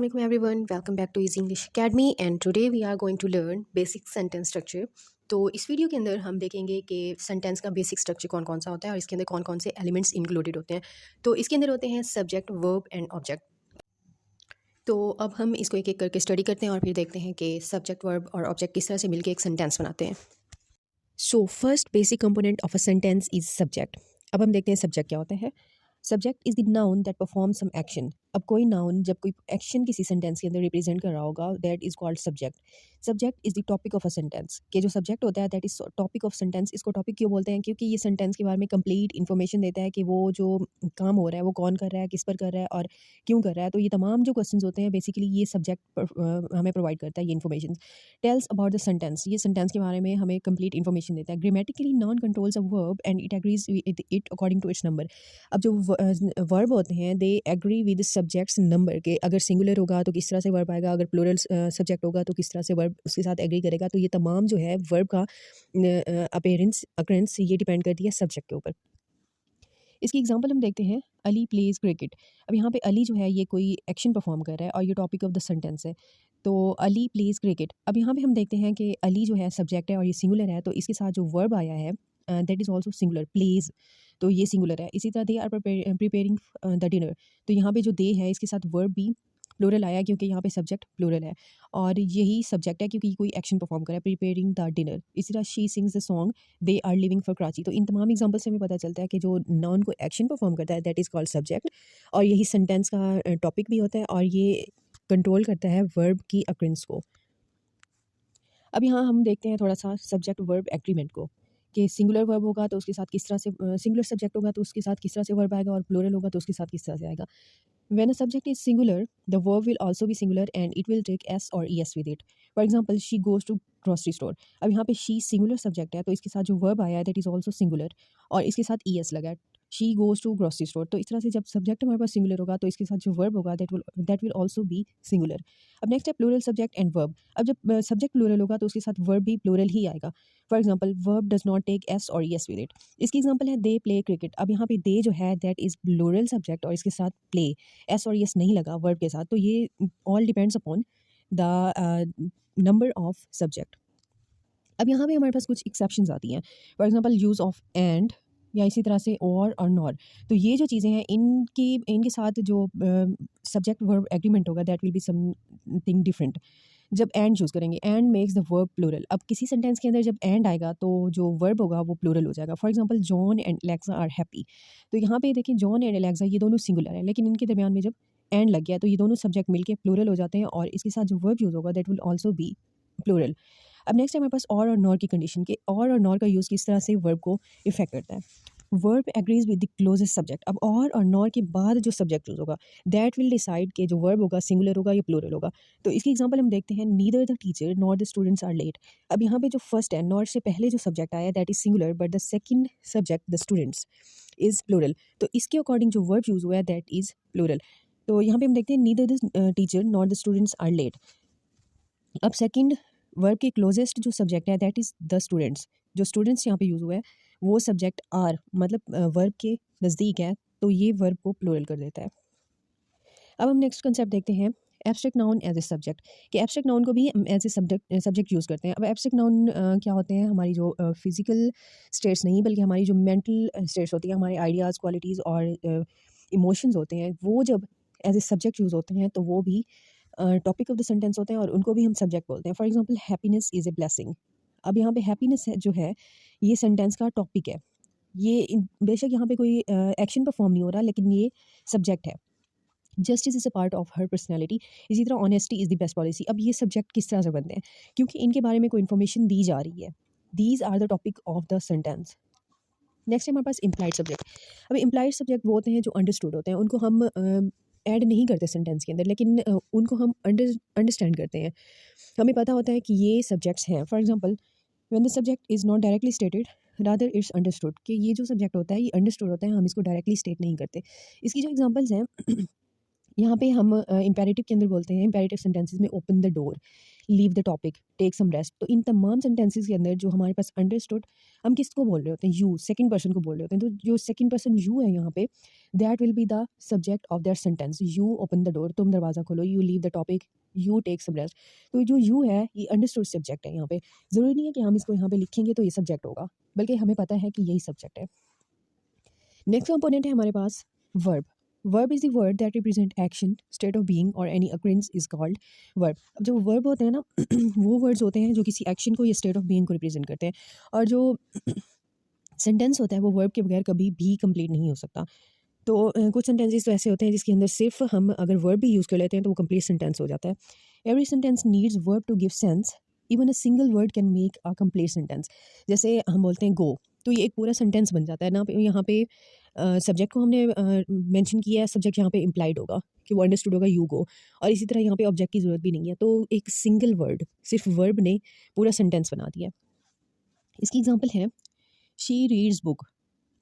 Assalamualaikum everyone, welcome back to Easy English Academy and today we are going to learn basic sentence structure। तो इस video के अंदर हम देखेंगे कि सेंटेंस का बेसिक स्ट्रक्चर कौन कौन सा होता है और इसके अंदर कौन कौन से एलिमेंट्स इंक्लूडेड होते हैं। तो इसके अंदर होते हैं सब्जेक्ट, वर्ब एंड ऑब्जेक्ट। तो अब हम इसको एक एक करके स्टडी करते हैं और फिर देखते हैं कि सब्जेक्ट, वर्ब और ऑब्जेक्ट किस तरह से मिलकर एक सेंटेंस बनाते हैं। So first basic component of a sentence is subject. अब हम देखते हैं सब्जेक्ट क्या होता है। Subject is the noun that perform some action. अब कोई नाउन जब कोई एक्शन किसी सेंटेंस के अंदर रिप्रेजेंट कर रहा होगा, that is called subject. Subject is the topic of a sentence. के जो सब्जेक्ट होता है that is topic of sentence. इसको टॉपिक क्यों बोलते हैं? क्योंकि ये सेंटेंस के बारे में कंप्लीट इन्फॉर्मेशन देता है कि वो जो काम हो रहा है वो कौन कर रहा है, किस पर कर रहा है और क्यों कर रहा है। तो ये तमाम जो क्वेश्चन होते हैं बेसिकली ये सब्जेक्ट हमें प्रोवाइड करता है। ये information tells about the sentence. ये सेंटेंस के बारे में हमें कंप्लीट इन्फॉर्मेशन देता है। Grammatically noun controls a verb and it agrees it according to its number. अब जो वर्ब होते हैं they agree with subjects number के। अगर सिंगुलर होगा तो किस तरह से वर्ब आएगा, अगर प्लूरल सब्जेक्ट होगा तो किस तरह से वर्ब उसके साथ एग्री करेगा। तो ये तमाम जो है वर्ब का अपीयरेंस अकरेंस ये डिपेंड करती है सब्जेक्ट के ऊपर। इसकी एग्जांपल हम देखते हैं, अली प्लेज क्रिकेट। अब यहाँ पे अली जो है ये कोई एक्शन परफॉर्म कर रहा है और ये टॉपिक ऑफ द सेंटेंस है। तो अली प्लेज क्रिकेट। अब यहाँ पे हम देखते हैं कि अली जो है सब्जेक्ट है और ये सिंगुलर है, तो इसके साथ जो वर्ब आया है that is also singular, plays. तो ये सिंगुलर है। इसी तरह they are preparing the dinner. तो यहाँ पे जो दे है इसके साथ वर्ब भी प्लूरल आया क्योंकि यहाँ पे सब्जेक्ट प्लूरल है और यही सब्जेक्ट है क्योंकि कोई एक्शन परफॉर्म कर रहा है, प्रिपेयरिंग द डिनर। इसी तरह she sings the song they are living for Karachi. तो इन तमाम एग्जाम्पल से हमें पता चलता है कि जो नाउन को एक्शन परफॉर्म करता है दैट इज़ कॉल्ड सब्जेक्ट और यही सेंटेंस का टॉपिक भी होता है और ये कंट्रोल करता है वर्ब की अक्रेंस को। अब यहाँ हम देखते हैं थोड़ा सा सब्जेक्ट वर्ब एग्रीमेंट को कि सिंगुलर वर्ब होगा तो उसके साथ किस तरह से, सिंगुलर सब्जेक्ट होगा तो उसके साथ किस तरह से वर्ब आएगा और प्लूरल होगा तो उसके साथ किस तरह से आएगा। When a subject is singular, the verb will also be singular and it will take s or es with it. For example, she goes to grocery store. अब यहाँ पे she singular subject है तो इसके साथ जो verb आया है that is also singular और इसके साथ es लगा है। she goes to grocery store। तो इस तरह से जब सब्जेक्ट हमारे पास सिंगुलर होगा तो इसके साथ जो वर्ब होगा that will also be singular। अब नेक्स्ट है प्लूरल सब्जेक्ट एंड वर्ब। अब जब सब्जेक्ट प्लूरल होगा तो उसके साथ वर्ब भी प्लूरल ही आएगा। For example, verb does not take S और yes with it। इसकी एग्जाम्पल है दे प्ले क्रिकेट। अब यहाँ पे दे जो है दैट इज प्लूरल सब्जेक्ट और इसके साथ प्ले एस और यस नहीं लगा वर्ब के साथ। तो ये all depends upon the number of subject. अब यहाँ पे हमारे पास कुछ एक्सेप्शंस आती हैं। For example, use of and या इसी तरह से और नॉर। तो ये जो चीज़ें हैं इनके साथ जो सब्जेक्ट वर्ब एग्रीमेंट होगा that will be something different. जब एंड चूज़ करेंगे, and makes the verb plural. अब किसी सेंटेंस के अंदर जब एंड आएगा तो जो वर्ब होगा वो प्लूरल हो जाएगा। For example, John and Alexa are happy. तो यहाँ पे देखिए जॉन एंड एलेक्सा ये दोनों सिंगुलर है लेकिन इनके दरमियान में जब एंड लग गया तो ये दोनों सब्जेक्ट मिलके प्लूरल हो जाते हैं और इसके साथ जो वर्ब यूज़ होगा that will also be plural. अब नेक्स्ट है हमारे पास और नॉर की कंडीशन के और नॉर का यूज़ किस तरह से वर्ब को इफेक्ट करता है। Verb agrees with the closest subject. अब और नॉर के बाद जो सब्जेक्ट यूज होगा दैट विल डिसाइड कि जो वर्ब होगा सिंगुलर होगा या प्लूरल होगा। तो इसकी एग्जांपल हम देखते हैं, neither the teacher nor the students are late. अब यहाँ पे जो फर्स्ट है नॉर से पहले जो सब्जेक्ट आया that is singular but the second subject the students is plural. तो इसके अकॉर्डिंग जो वर्ब यूज हुआ है दैट इज प्लूरल। तो यहाँ पे हम देखते हैं neither the teacher nor the students are late. अब सेकंड वर्ब के क्लोजेस्ट जो सब्जेक्ट है दैट इज़ द स्टूडेंट्स। जो स्टूडेंट्स यहाँ पे यूज़ हुआ है वो सब्जेक्ट आर मतलब वर्ब के नज़दीक है तो ये वर्ब को प्लूरल कर देता है। अब हम नेक्स्ट कंसेप्ट देखते हैं, abstract noun as a subject. कि एब्स्ट्रैक्ट नाउन को भी हम एज ए सब्जेक्ट यूज़ करते हैं। अब एब्स्ट्रैक्ट नाउन क्या होते हैं, हमारी जो फिजिकल स्टेट्स नहीं बल्कि हमारी जो मेंटल स्टेट्स होती हैं, हमारे आइडियाज़, क्वालिटीज़ और इमोशंस होते हैं, वो जब एज ए सब्जेक्ट यूज़ होते हैं तो वो भी टॉपिक ऑफ द सेंटेंस होते हैं और उनको भी हम सब्जेक्ट बोलते हैं। For example, happiness is a blessing. अब यहाँ पे हैप्पीनेस जो है ये सेंटेंस का टॉपिक है। बेशक यहाँ पे कोई एक्शन परफॉर्म नहीं हो रहा लेकिन ये सब्जेक्ट है। Justice is a part of her personality. इसी तरह honesty is the best policy. अब ये सब्जेक्ट किस तरह से बनते हैं, क्योंकि इनके बारे में कोई इन्फॉर्मेशन दी जा रही है। These are the topic of the sentence. Next है हमारे पास इम्प्लाइड सब्जेक्ट। अब इम्प्लाइड सब्जेक्ट वो होते हैं जो अंडरस्टूड होते हैं, उनको हम ऐड नहीं करते सेंटेंस के अंदर लेकिन उनको हम अंडरस्टैंड करते हैं। हमें पता होता है कि ये सब्जेक्ट्स हैं। For example, when the subject is not directly stated rather it's understood. कि ये जो सब्जेक्ट होता है ये अंडरस्टूड होता है, हम इसको डायरेक्टली स्टेट नहीं करते। इसकी जो एग्जांपल्स हैं यहाँ पे हम इम्पेरेटिव के अंदर बोलते हैं, इम्पेरेटिव सेंटेंसेस में open the door. Leave the topic, take some rest. तो इन तमाम सेंटेंसेस के अंदर जो हमारे पास अंडरस्टूड, हम किसको बोल रहे होते हैं, यू, सेकंड पर्सन को बोल रहे होते हैं। तो जो सेकंड पर्सन यू है यहाँ पे, that will be the subject of that sentence. You open the door, तुम दरवाज़ा खोलो, you leave the topic, you take some rest. तो जो यू है ये अंडरस्टूड सब्जेक्ट है यहाँ पे। ज़रूरी नहीं है कि हम इसको यहाँ पे लिखेंगे तो ये सब्जेक्ट होगा, बल्कि हमें पता है कि यही सब्जेक्ट है। नेक्स्ट कंपोनेंट है हमारे पास verb. Verb is the word that represent action, state of being और any occurrence is called verb. अब जो वर्ब होते हैं ना वो वर्ड्स होते हैं जो किसी एक्शन को या स्टेट ऑफ बीइंग को रिप्रेजेंट करते हैं। और जो सेंटेंस होता है वो वर्ब के बगैर कभी भी कंप्लीट नहीं हो सकता। तो कुछ सेंटेंसेस तो ऐसे होते हैं जिसके अंदर सिर्फ हम अगर वर्ब भी यूज़ कर लेते हैं तो वो कंप्लीट सेंटेंस हो जाता है। Every sentence needs verb to give sense, even a single word can make a complete sentence. जैसे हम बोलते हैं गो, तो ये एक पूरा सेंटेंस बन जाता है ना। यहाँ पे सब्जेक्ट को हमने मेंशन किया है, सब्जेक्ट यहाँ पे इम्प्लाइड होगा कि वो अंडरस्टूड होगा, यू गो। और इसी तरह यहाँ पे ऑब्जेक्ट की ज़रूरत भी नहीं है, तो एक सिंगल वर्ड, सिर्फ वर्ब ने पूरा सेंटेंस बना दिया। इसकी एग्जाम्पल है शी रीड्स बुक।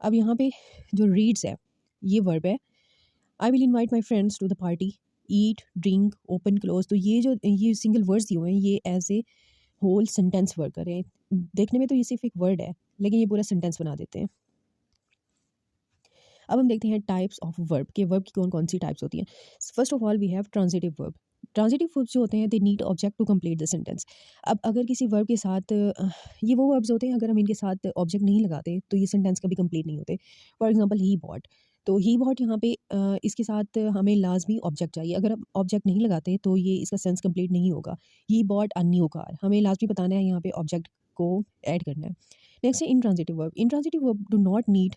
अब यहाँ पे जो रीड्स है ये वर्ब है। I will invite my friends to the party, eat, drink, open, close. तो ये सिंगल वर्ड्स दिए हुए हैं, ये as a whole sentence work करें। देखने में तो ये सिर्फ एक वर्ड है, लेकिन ये पूरा सेंटेंस बना देते हैं। अब हम देखते हैं टाइप्स ऑफ वर्ब के वर्ब की कौन कौन सी टाइप्स होती हैं। First of all we have transitive verb. Transitive verb जो होते हैं they need object to complete the sentence. अब अगर किसी वर्ब के साथ ये वो वर्ब्स होते हैं अगर हम इनके साथ ऑब्जेक्ट नहीं लगाते तो ये सेंटेंस कभी कंप्लीट नहीं होते। फॉर एग्जांपल ही बॉट, तो ही बॉट यहाँ पे इसके साथ हमें लाजमी ऑब्जेक्ट चाहिए। अगर हम ऑब्जेक्ट नहीं लगाते तो ये इसका सेंस कंप्लीट नहीं होगा। He bought a new car, हमें लाजमी बताना है यहाँ पे ऑब्जेक्ट को ऐड करना है। नेक्स्ट है intransitive verb. Intransitive verb do not need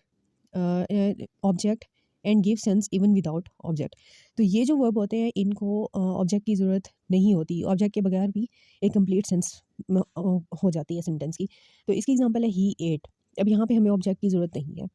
object and give sense even without object. तो ये जो वर्ब होते हैं इनको ऑब्जेक्ट की ज़रूरत नहीं होती, ऑब्जेक्ट के बगैर भी एक कंप्लीट सेंस हो जाती है सेंटेंस की। तो इसकी एग्जांपल है ही एट। अब यहाँ पे हमें ऑब्जेक्ट की ज़रूरत नहीं है।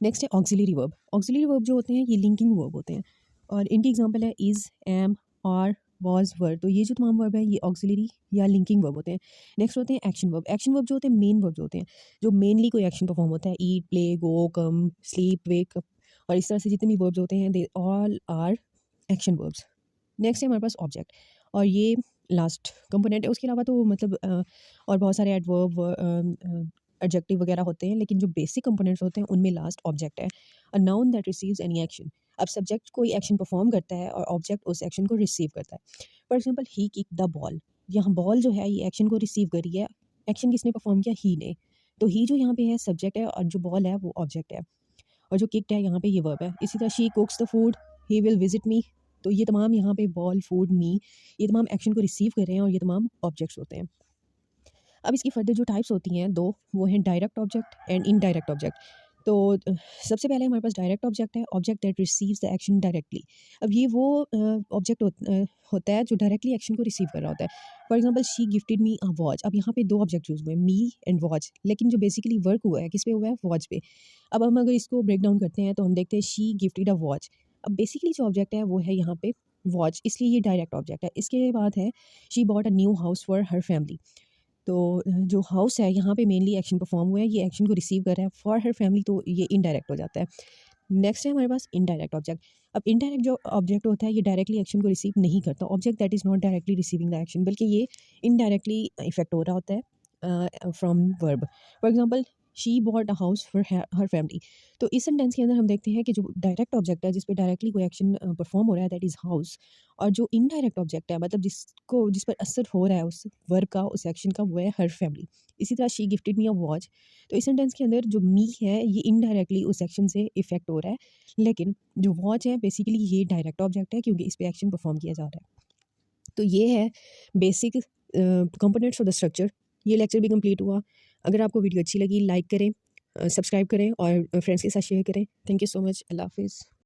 नेक्स्ट है ऑक्सिलरी वर्ब। ऑक्सिलरी वर्ब जो होते हैं ये लिंकिंग वर्ब होते हैं और इनकी एग्जांपल है इज़, एम, आर, वॉज, वर। तो ये जो तमाम वर्ब है ये ऑक्सिलरी या लिंकिंग वर्ब होते हैं। नेक्स्ट होते हैं एक्शन वर्ब। एक्शन वर्ब जो होते हैं मेन वर्ब जो होते हैं, जो मेनली कोई एक्शन परफॉर्म होता है, ईट, प्ले, गो, कम, स्लीप, वेक। और इस तरह से जितने भी वर्ब्स होते हैं they all are action verbs. Next है हमारे पास ऑब्जेक्ट, और ये लास्ट कंपोनेंट है। उसके अलावा तो मतलब और बहुत सारे एडवर्ब, एडजेक्टिव वगैरह होते हैं, लेकिन जो बेसिक कंपोनेंट्स होते हैं उनमें लास्ट ऑब्जेक्ट है। A noun that receives any action. अब सब्जेक्ट कोई एक्शन परफॉर्म करता है और ऑब्जेक्ट उस एक्शन को रिसीव करता है। For example he kick the ball, यहाँ बॉल जो है ये एक्शन को रिसीव करी है। एक्शन किसने परफॉर्म किया, ही ने। तो ही जो यहाँ पे है सब्जेक्ट है और जो बॉल है वो ऑब्जेक्ट है, और जो किक्ड है यहाँ पे ये वर्ब है। इसी तरह she कुक्स the food, he will visit me. तो ये तमाम यहाँ पे बॉल, फूड, मी, ये तमाम एक्शन को रिसीव कर रहे हैं और ये तमाम ऑब्जेक्ट्स होते हैं। अब इसकी फर्दर जो टाइप्स होती हैं दो, वो हैं direct object and indirect object. तो सबसे पहले हमारे पास डायरेक्ट ऑब्जेक्ट है, object that receives the action directly. अब ये वो ऑब्जेक्ट होता है जो डायरेक्टली एक्शन को रिसीव कर रहा होता है। For example she gifted me a watch. अब यहाँ पे दो ऑब्जेक्ट यूज हुए हैं, मी एंड वॉच, लेकिन जो बेसिकली वर्क हुआ है किस पे हुआ है, वॉच पे। अब हम अगर इसको ब्रेक डाउन करते हैं तो हम देखते हैं शी गिफ्टेड अ वॉच। अब बेसिकली जो ऑब्जेक्ट है वो है यहाँ पे वॉच, इसलिए ये डायरेक्ट ऑब्जेक्ट है। इसके बाद है she bought a new house for her family. तो जो हाउस है यहाँ पे मेनली एक्शन परफॉर्म हुआ है, ये एक्शन को रिसीव कर रहा है फॉर हर फैमिली, तो ये इनडायरेक्ट हो जाता है। नेक्स्ट है हमारे पास इनडायरेक्ट ऑब्जेक्ट। अब इनडायरेक्ट जो ऑब्जेक्ट होता है ये डायरेक्टली एक्शन को रिसीव नहीं करता, object that is not directly receiving the action, बल्कि ये इनडायरेक्टली इफेक्ट हो रहा होता है from verb. For example she bought a house for her family. तो इस सेंटेंस के अंदर हम देखते हैं कि जो डायरेक्ट ऑब्जेक्ट है जिस पे डायरेक्टली कोई एक्शन परफॉर्म हो रहा है दैट इज़ हाउस, और जो इनडायरेक्ट ऑब्जेक्ट है मतलब जिस पर असर हो रहा है उस वर्ब का, उस एक्शन का, वो है हर फैमिली। इसी तरह she gifted me a watch. तो इस सेंटेंस के अंदर जो मी है ये इनडायरेक्टली उस एक्शन से इफेक्ट हो रहा है, लेकिन जो वॉच है बेसिकली ये डायरेक्ट ऑब्जेक्ट है क्योंकि इस पे एक्शन परफॉर्म किया जा रहा है। तो ये है basic components of the structure. ये लेक्चर भी कंप्लीट हुआ। अगर आपको वीडियो अच्छी लगी लाइक करें, सब्सक्राइब करें और फ्रेंड्स के साथ शेयर करें। Thank you so much. अल्लाह हाफिज़।